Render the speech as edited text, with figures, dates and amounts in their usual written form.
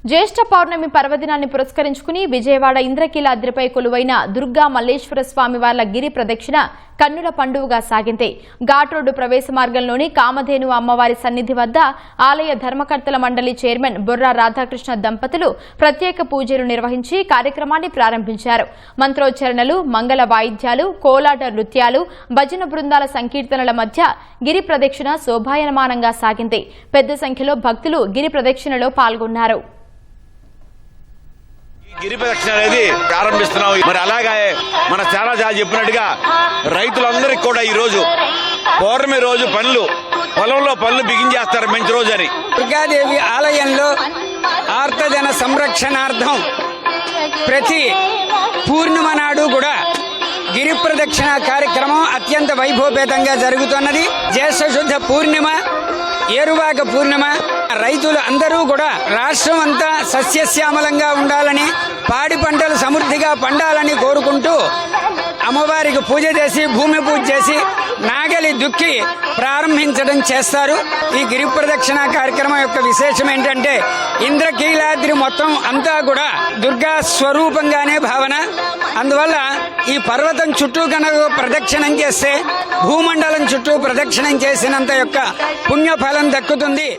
జ్యేష్ఠ పౌర్ణమి పర్వదినాన్ని పురస్కరించుకుని విజయవాడ ఇంద్రకీలాద్రిపై కొలువైన దుర్గా మల్లేశ్వర స్వామివార్ల గిరి ప్రదక్షిణ కన్నుల పండువగా సాగింది. ఘాట్ రోడ్డు ప్రవేశ మార్గంలోని కామధేను అమ్మవారి సన్నిధి వద్ద ఆలయ ధర్మకర్తల మండలి చైర్మన్ బొర్రా రాధాకృష్ణ దంపతులు ప్రత్యేక పూజలు నిర్వహించి కార్యక్రమాన్ని ప్రారంభించారు. మంత్రోచ్చరణలు, మంగళ వాయిద్యాలు, కోలాట నృత్యాలు, భజన బృందాల సంకీర్తనల మధ్య గిరి ప్రదక్షిణ శోభాయమానంగా సాగింది. పెద్ద సంఖ్యలో భక్తులు గిరి ప్రదక్షిణలో పాల్గొన్నారు. గిరి ప్రదక్షిణ అనేది ప్రారంభిస్తున్నాం. మరి అలాగే మన చాలా చెప్పినట్టుగా రైతులందరికీ కూడా ఈ రోజు పౌర్ణమి రోజు పొలంలో పనులు బిగించేస్తారు మంచి రోజు అని. దుర్గాదేవి ఆలయంలో ఆర్తజన సంరక్షణార్థం ప్రతి పూర్ణిమ నాడు కూడా గిరి ప్రదక్షిణ కార్యక్రమం అత్యంత వైభవపేతంగా జరుగుతున్నది. జ్యేష్ఠ శుద్ధ పూర్ణిమ, ఏరువాక పూర్ణిమ రైతులు అందరూ కూడా రాష్ట్రం అంతా సస్యశ్యామలంగా ఉండాలని, పాడి పంటలు సమృద్ధిగా పండాలని కోరుకుంటూ అమ్మవారికి పూజ చేసి, భూమి పూజ చేసి, నాగలి దుక్కి ప్రారంభించడం చేస్తారు. ఈ గిరి ప్రదక్షిణ కార్యక్రమం యొక్క విశేషం ఏంటంటే ఇంద్రకీలాద్రి మొత్తం అంతా కూడా దుర్గా స్వరూపంగానే భావన. అందువల్ల ఈ పర్వతం చుట్టూ కనుక ప్రదక్షిణం చేస్తే భూమండలం చుట్టూ ప్రదక్షిణం చేసినంత యొక్క పుణ్యఫలం దక్కుతుంది.